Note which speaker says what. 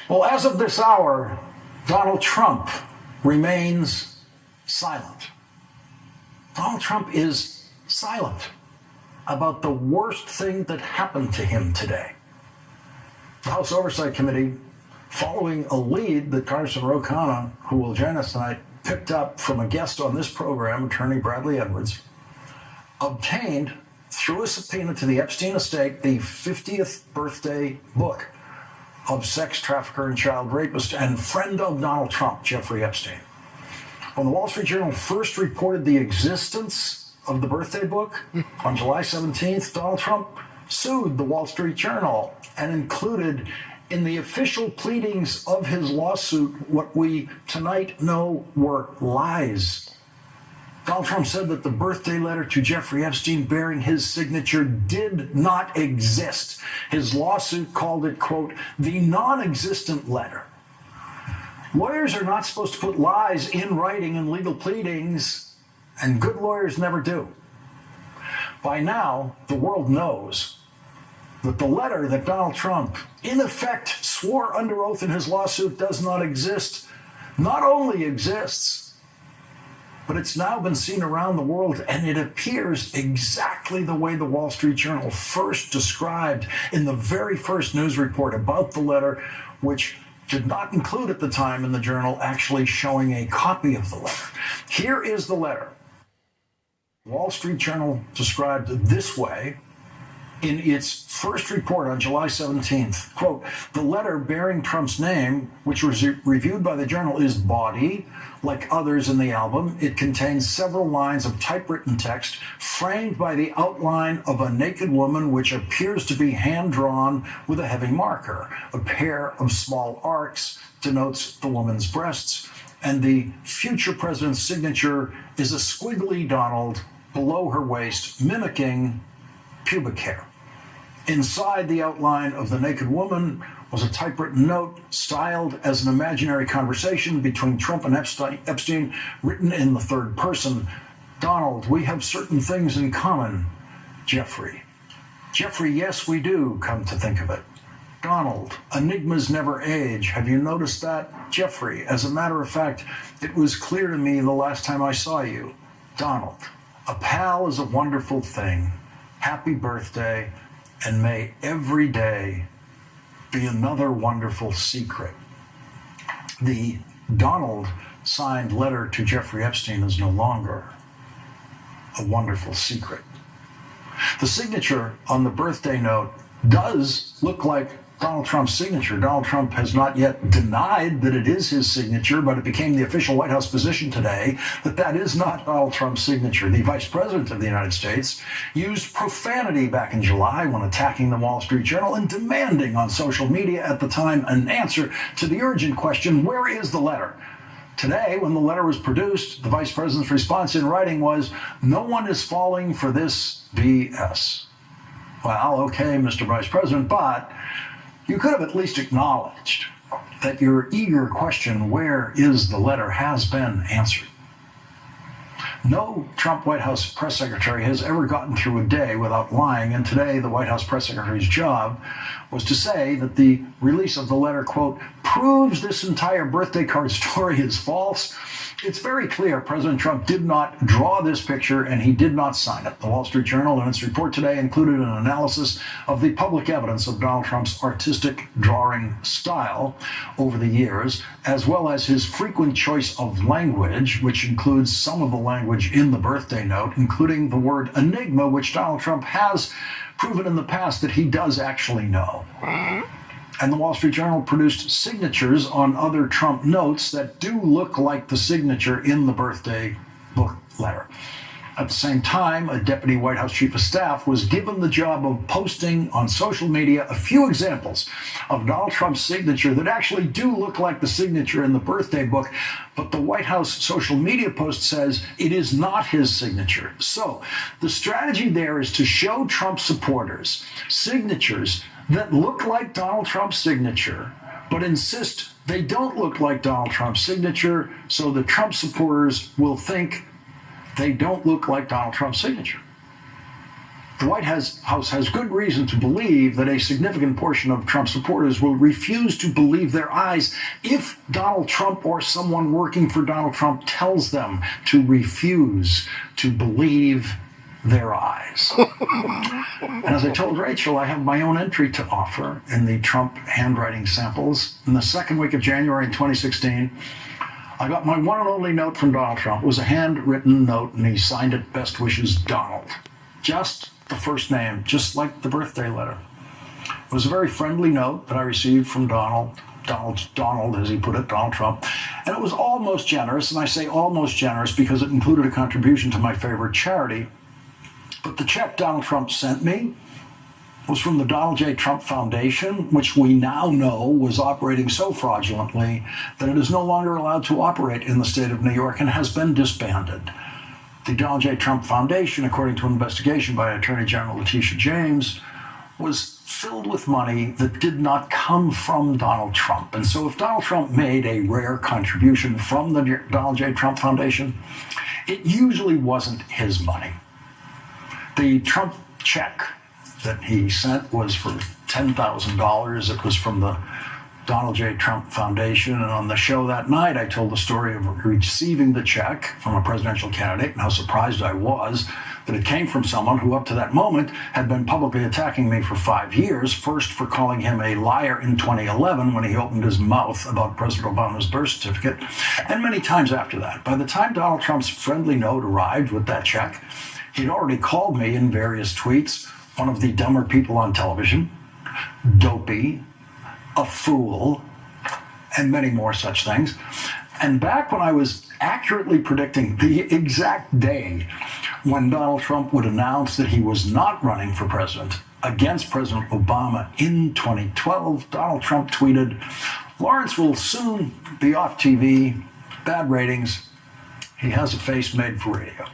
Speaker 1: Well, as of this hour, Donald Trump remains silent. Donald Trump is silent about the worst thing that happened to him today. The House Oversight Committee, following a lead that Congressman Ro Khanna, who will join us tonight, picked up from a guest on this program, Attorney Bradley Edwards, obtained, through a subpoena to the Epstein estate, the 50th birthday book of sex trafficker and child rapist and friend of Donald Trump, Jeffrey Epstein. When the Wall Street Journal first reported the existence of the birthday book on July 17th, Donald Trump sued the Wall Street Journal and included in the official pleadings of his lawsuit what we tonight know were lies. Donald Trump said that the birthday letter to Jeffrey Epstein bearing his signature did not exist. His lawsuit called it, quote, the non-existent letter. Lawyers are not supposed to put lies in writing in legal pleadings, and good lawyers never do. By now, the world knows that the letter that Donald Trump, in effect, swore under oath in his lawsuit does not exist, not only exists, but it's now been seen around the world, and it appears exactly the way the Wall Street Journal first described in the very first news report about the letter, which did not include at the time in the Journal actually showing a copy of the letter. Here is the letter. Wall Street Journal described it this way in its first report on July 17th. Quote, the letter bearing Trump's name, which was reviewed by the Journal, is bawdy. Like others in the album, it contains several lines of typewritten text framed by the outline of a naked woman, which appears to be hand-drawn with a heavy marker. A pair of small arcs denotes the woman's breasts, and the future president's signature is a squiggly Donald below her waist, mimicking pubic hair. Inside the outline of the naked woman was a typewritten note styled as an imaginary conversation between Trump and Epstein, written in the third person. Donald, we have certain things in common. Jeffrey. Jeffrey, yes, we do, come to think of it. Donald, enigmas never age. Have you noticed that? Jeffrey, as a matter of fact, it was clear to me the last time I saw you. Donald, a pal is a wonderful thing. Happy birthday, and may every day be another wonderful secret. The Donald signed letter to Jeffrey Epstein is no longer a wonderful secret. The signature on the birthday note does look like Donald Trump's signature. Donald Trump has not yet denied that it is his signature, but it became the official White House position today that that is not Donald Trump's signature. The Vice President of the United States used profanity back in July when attacking the Wall Street Journal and demanding on social media at the time an answer to the urgent question, where is the letter? Today, when the letter was produced, the Vice President's response in writing was, no one is falling for this BS. Well, okay, Mr. Vice President, but you could have at least acknowledged that your eager question, where is the letter, has been answered. No Trump White House press secretary has ever gotten through a day without lying, and today the White House press secretary's job was to say that the release of the letter, quote, proves this entire birthday card story is false. It's very clear President Trump did not draw this picture and he did not sign it. The Wall Street Journal, in its report today, included an analysis of the public evidence of Donald Trump's artistic drawing style over the years, as well as his frequent choice of language, which includes some of the language in the birthday note, including the word enigma, which Donald Trump has proven in the past that he does actually know. And the Wall Street Journal produced signatures on other Trump notes that do look like the signature in the birthday book letter. At the same time, a deputy White House chief of staff was given the job of posting on social media a few examples of Donald Trump's signature that actually do look like the signature in the birthday book, but the White House social media post says it is not his signature. So the strategy there is to show Trump supporters signatures that look like Donald Trump's signature, but insist they don't look like Donald Trump's signature, so the Trump supporters will think they don't look like Donald Trump's signature. The White House has good reason to believe that a significant portion of Trump supporters will refuse to believe their eyes if Donald Trump or someone working for Donald Trump tells them to refuse to believe their eyes. And as I told Rachel, I have my own entry to offer in the Trump handwriting samples. In the second week of January in 2016, I got my one and only note from Donald Trump. It was a handwritten note, and he signed it, "Best wishes, Donald." Just the first name, just like the birthday letter. It was a very friendly note that I received from Donald, as he put it, Donald Trump. And it was almost generous, and I say almost generous because it included a contribution to my favorite charity. But the check Donald Trump sent me was from the Donald J. Trump Foundation, which we now know was operating so fraudulently that it is no longer allowed to operate in the state of New York and has been disbanded. The Donald J. Trump Foundation, according to an investigation by Attorney General Letitia James, was filled with money that did not come from Donald Trump. And so if Donald Trump made a rare contribution from the Donald J. Trump Foundation, it usually wasn't his money. The Trump check that he sent was for $10,000. It was from the Donald J. Trump Foundation. And on the show that night, I told the story of receiving the check from a presidential candidate and how surprised I was that it came from someone who up to that moment had been publicly attacking me for 5 years, first for calling him a liar in 2011 when he opened his mouth about President Obama's birth certificate, and many times after that. By the time Donald Trump's friendly note arrived with that check, he'd already called me in various tweets one of the dumber people on television, dopey, a fool, and many more such things. And back when I was accurately predicting the exact day when Donald Trump would announce that he was not running for president against President Obama in 2012, Donald Trump tweeted, "Lawrence will soon be off TV, bad ratings. He has a face made for radio."